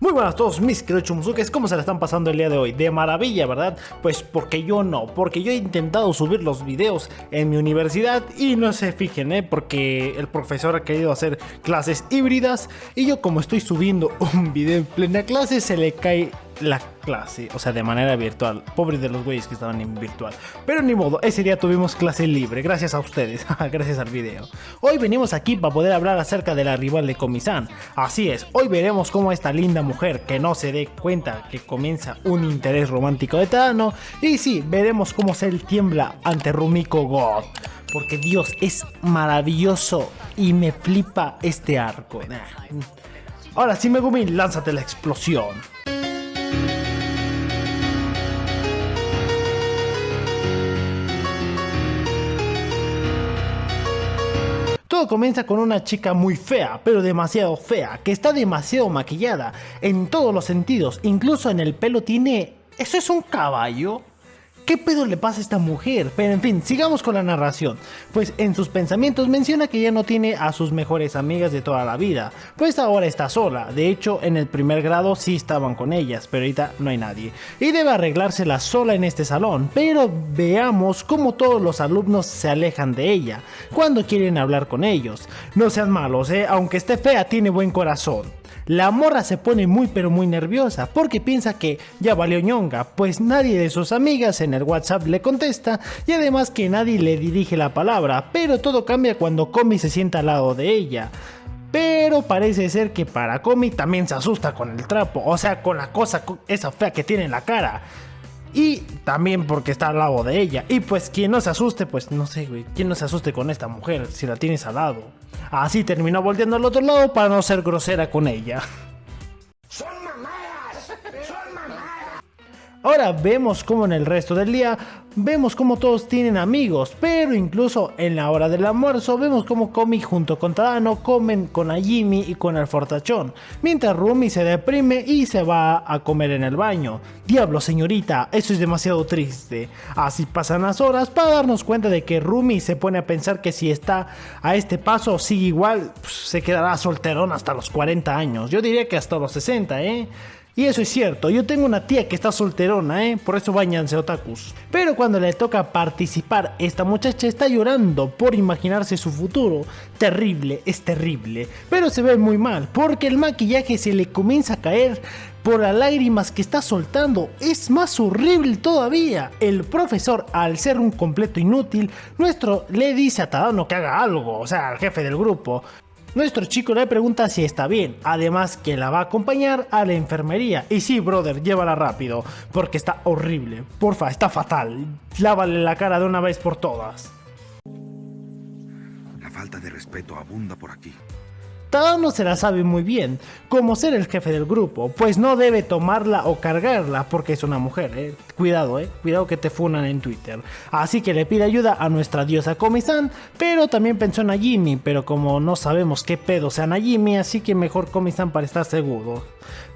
Muy buenas a todos mis queridos chumusuques, ¿cómo se la están pasando el día de hoy? De maravilla, ¿verdad? Pues porque yo no, porque yo he intentado subir los videos en mi universidad y no se fijen, porque el profesor ha querido hacer clases híbridas y yo como estoy subiendo un video en plena clase se le cae la clase, o sea, de manera virtual. Pobre de los güeyes que estaban en virtual. Pero ni modo, ese día tuvimos clase libre, gracias a ustedes, gracias al video. Hoy venimos aquí para poder hablar acerca de la rival de Komi-san. Así es, hoy veremos cómo esta linda mujer que no se dé cuenta que comienza un interés romántico de Tadano. Y sí, veremos cómo Cell tiembla ante Rumiko God. Porque Dios, es maravilloso y me flipa este arco. Ahora sí, Megumi, lánzate la explosión. Todo comienza con una chica muy fea, pero demasiado fea, que está demasiado maquillada en todos los sentidos, incluso en el pelo tiene... ¿Eso es un caballo? ¿Qué pedo le pasa a esta mujer? Pero en fin, sigamos con la narración. Pues en sus pensamientos menciona que ya no tiene a sus mejores amigas de toda la vida, pues ahora está sola. De hecho, en el primer grado sí estaban con ellas, pero ahorita no hay nadie. Y debe arreglársela sola en este salón, pero veamos cómo todos los alumnos se alejan de ella cuando quieren hablar con ellos. No sean malos, aunque esté fea tiene buen corazón. La morra se pone muy pero muy nerviosa porque piensa que ya valió ñonga, pues nadie de sus amigas en el WhatsApp le contesta y además que nadie le dirige la palabra, pero todo cambia cuando Komi se sienta al lado de ella. Pero parece ser que para Komi también se asusta con el trapo, o sea, con la cosa esa fea que tiene en la cara. Y también porque está al lado de ella. Y pues quien no se asuste, pues no sé, güey. Quien no se asuste con esta mujer si la tienes al lado. Así terminó volteando al otro lado para no ser grosera con ella. ¡Son mamadas! ¡Son mamadas! Ahora vemos como en el resto del día, vemos como todos tienen amigos, pero incluso en la hora del almuerzo vemos como Komi junto con Tadano comen con Ajimi y con el fortachón, mientras Rumi se deprime y se va a comer en el baño. Diablo señorita, eso es demasiado triste. Así pasan las horas para darnos cuenta de que Rumi se pone a pensar que si está a este paso sigue igual, pues, se quedará solterón hasta los 40 años, yo diría que hasta los 60, Y eso es cierto, yo tengo una tía que está solterona, por eso bañanse otakus. Pero cuando le toca participar, esta muchacha está llorando por imaginarse su futuro. Terrible, es terrible. Pero se ve muy mal, porque el maquillaje se le comienza a caer por las lágrimas que está soltando. Es más horrible todavía. El profesor, al ser un completo inútil, le dice a Tadano que haga algo, o sea, al jefe del grupo. Nuestro chico le pregunta si está bien, además que la va a acompañar a la enfermería. Y sí, brother, llévala rápido, porque está horrible. Porfa, está fatal. Lávale la cara de una vez por todas. La falta de respeto abunda por aquí. Tadano se la sabe muy bien, como ser el jefe del grupo, pues no debe tomarla o cargarla porque es una mujer, Cuidado, cuidado que te funan en Twitter. Así que le pide ayuda a nuestra diosa Komi-san, pero también pensó en Najimi, pero como no sabemos qué pedo sea Najimi, así que mejor Komi-san para estar seguro.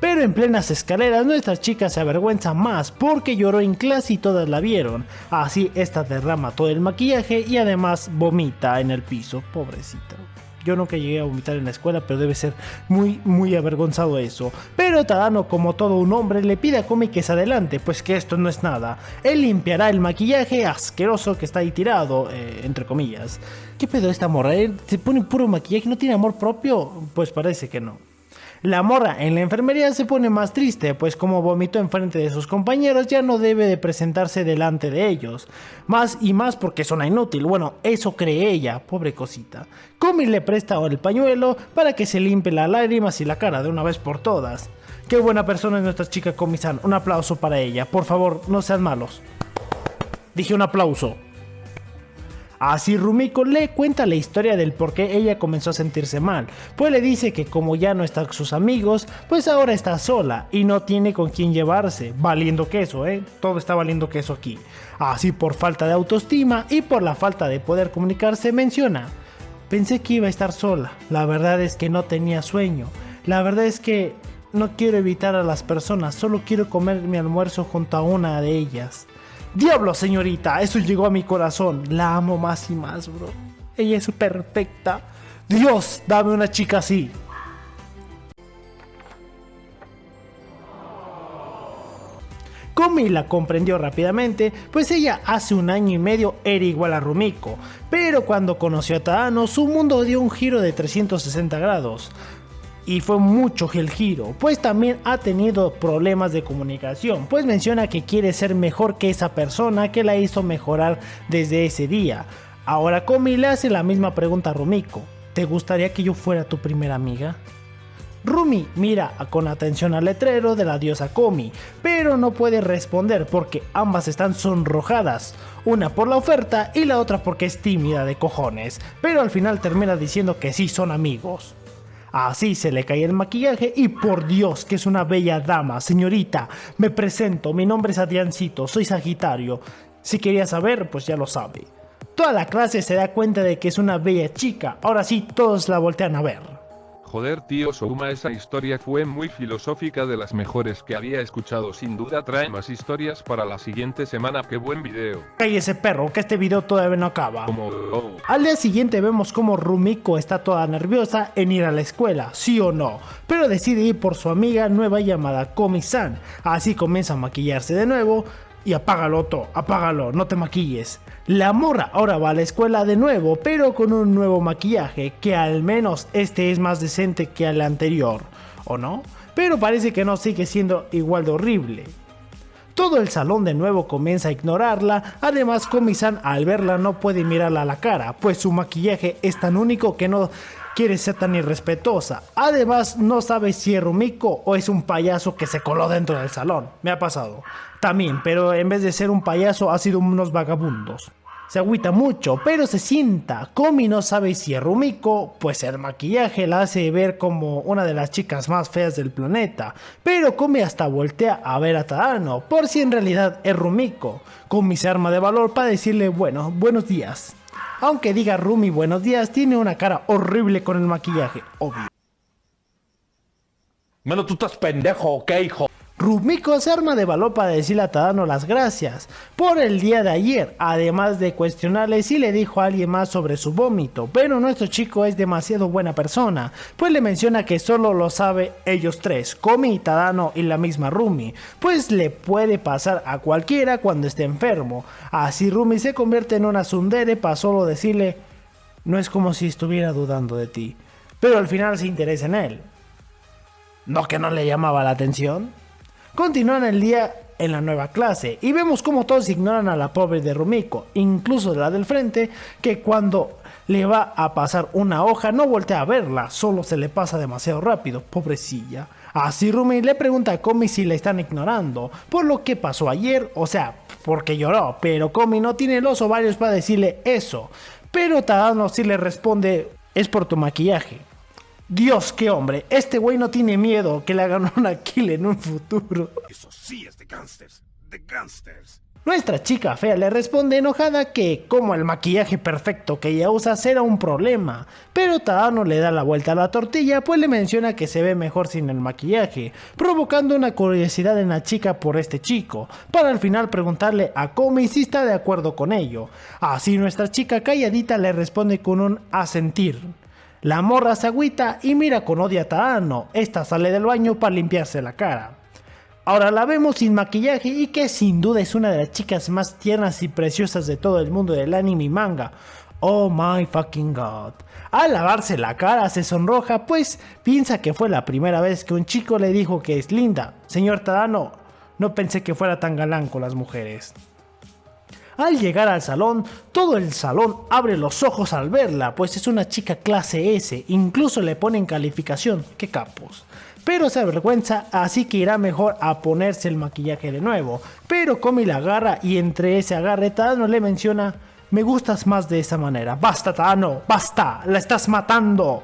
Pero en plenas escaleras nuestra chica se avergüenza más porque lloró en clase y todas la vieron. Así esta derrama todo el maquillaje y además vomita en el piso, pobrecita. Yo nunca llegué a vomitar en la escuela, pero debe ser muy avergonzado eso. Pero Tadano, como todo un hombre, le pide a Komi que se adelante, pues que esto no es nada. Él limpiará el maquillaje asqueroso que está ahí tirado, entre comillas. ¿Qué pedo esta morra? ¿Se pone puro maquillaje? ¿No tiene amor propio? Pues parece que no. La morra en la enfermería se pone más triste, pues como vomitó enfrente de sus compañeros ya no debe de presentarse delante de ellos. Más y más porque es una inútil, bueno, eso cree ella, pobre cosita. Komi le presta el pañuelo para que se limpie las lágrimas y la cara de una vez por todas. Qué buena persona es nuestra chica Komi-san, un aplauso para ella, por favor, no sean malos. Dije un aplauso. Así Rumiko le cuenta la historia del por qué ella comenzó a sentirse mal, pues le dice que como ya no están sus amigos, pues ahora está sola y no tiene con quién llevarse, valiendo queso, todo está valiendo queso aquí. Así por falta de autoestima y por la falta de poder comunicarse menciona: pensé que iba a estar sola, la verdad es que no tenía sueño, la verdad es que no quiero evitar a las personas, solo quiero comer mi almuerzo junto a una de ellas. Diablo señorita, eso llegó a mi corazón, la amo más y más, bro. Ella es perfecta. Dios, dame una chica así. Komi la comprendió rápidamente, pues ella hace 1 año y medio era igual a Rumiko, pero cuando conoció a Tadano su mundo dio un giro de 360 grados. Y fue mucho el giro, pues también ha tenido problemas de comunicación, pues menciona que quiere ser mejor que esa persona que la hizo mejorar desde ese día. Ahora Komi le hace la misma pregunta a Rumiko: ¿te gustaría que yo fuera tu primera amiga? Rumi mira con atención al letrero de la diosa Komi, pero no puede responder porque ambas están sonrojadas, una por la oferta y la otra porque es tímida de cojones, pero al final termina diciendo que sí son amigos. Así se le cae el maquillaje y por Dios que es una bella dama, señorita, me presento, mi nombre es Adriancito, soy Sagitario, si quería saber pues ya lo sabe. Toda la clase se da cuenta de que es una bella chica, ahora sí todos la voltean a ver. Joder tío Souma, esa historia fue muy filosófica, de las mejores que había escuchado, sin duda trae más historias para la siguiente semana, qué buen video. Cállese perro, que este video todavía no acaba. Al día siguiente vemos como Rumiko está toda nerviosa en ir a la escuela, sí o no, pero decide ir por su amiga nueva llamada Komi-san, así comienza a maquillarse de nuevo. Y apágalo, apágalo, no te maquilles. La morra ahora va a la escuela de nuevo, pero con un nuevo maquillaje, que al menos este es más decente que el anterior, ¿o no? Pero parece que no, sigue siendo igual de horrible. Todo el salón de nuevo comienza a ignorarla, además Komi-san al verla no puede mirarla a la cara, pues su maquillaje es tan único que no quiere ser tan irrespetuosa. Además no sabe si es Rumiko o es un payaso que se coló dentro del salón, me ha pasado. También, pero en vez de ser un payaso ha sido unos vagabundos. Se agüita mucho, pero se sienta. Komi no sabe si es Rumiko, pues el maquillaje la hace ver como una de las chicas más feas del planeta. Pero Komi hasta voltea a ver a Tadano, por si en realidad es Rumiko. Komi se arma de valor para decirle buenos días. Aunque diga Rumi buenos días, tiene una cara horrible con el maquillaje, obvio. Mano, tú estás pendejo, ¿ok, hijo? Rumiko se arma de valor para decirle a Tadano las gracias por el día de ayer, además de cuestionarle si le dijo a alguien más sobre su vómito, pero nuestro chico es demasiado buena persona, pues le menciona que solo lo sabe ellos tres, Komi, Tadano y la misma Rumi, pues le puede pasar a cualquiera cuando esté enfermo. Así Rumi se convierte en una tsundere para solo decirle: no es como si estuviera dudando de ti, pero al final se interesa en él. ¿No que no le llamaba la atención? Continúan el día en la nueva clase y vemos como todos ignoran a la pobre de Rumiko, incluso la del frente, que cuando le va a pasar una hoja no voltea a verla, solo se le pasa demasiado rápido, pobrecilla. Así Rumi le pregunta a Komi si la están ignorando por lo que pasó ayer, o sea, porque lloró, pero Komi no tiene los ovarios para decirle eso, pero Tadano sí le responde: es por tu maquillaje. Dios, qué hombre, este güey no tiene miedo que le hagan una kill en un futuro. Eso sí es de gangsters, de gangsters. Nuestra chica fea le responde enojada que como el maquillaje perfecto que ella usa será un problema, pero Tadano le da la vuelta a la tortilla pues le menciona que se ve mejor sin el maquillaje, provocando una curiosidad en la chica por este chico, para al final preguntarle a Komi si está de acuerdo con ello. Así nuestra chica calladita le responde con un asentir. La morra se agüita y mira con odio a Tadano, esta sale del baño para limpiarse la cara. Ahora la vemos sin maquillaje y que sin duda es una de las chicas más tiernas y preciosas de todo el mundo del anime y manga. Oh my fucking god. Al lavarse la cara se sonroja pues piensa que fue la primera vez que un chico le dijo que es linda. Señor Tadano, no pensé que fuera tan galán con las mujeres. Al llegar al salón, todo el salón abre los ojos al verla, pues es una chica clase S, incluso le ponen calificación, qué capos. Pero se avergüenza, así que irá mejor a ponerse el maquillaje de nuevo. Pero Komi la agarra y entre ese agarre Tadano le menciona: me gustas más de esa manera. Basta Tadano, basta, la estás matando,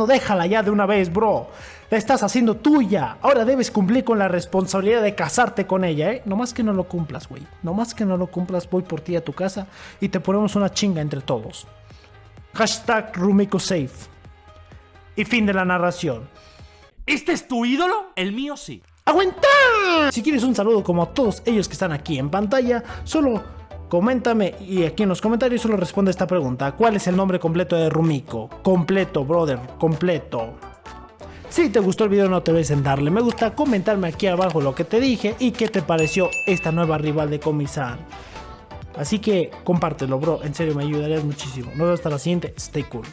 déjala ya de una vez bro. La estás haciendo tuya, ahora debes cumplir con la responsabilidad de casarte con ella, No más que no lo cumplas, güey, no más que no lo cumplas, voy por ti a tu casa y te ponemos una chinga entre todos. Hashtag Rumiko Safe. Y fin de la narración. ¿Este es tu ídolo? El mío sí. ¡Aguanta! Si quieres un saludo como a todos ellos que están aquí en pantalla, solo coméntame y aquí en los comentarios solo responde esta pregunta: ¿cuál es el nombre completo de Rumiko? Completo, brother, completo. Si te gustó el video no te olvides en darle me gusta, comentarme aquí abajo lo que te dije y qué te pareció esta nueva rival de Komi-san. Así que compártelo, bro, en serio me ayudarías muchísimo. Nos vemos hasta la siguiente, stay cool.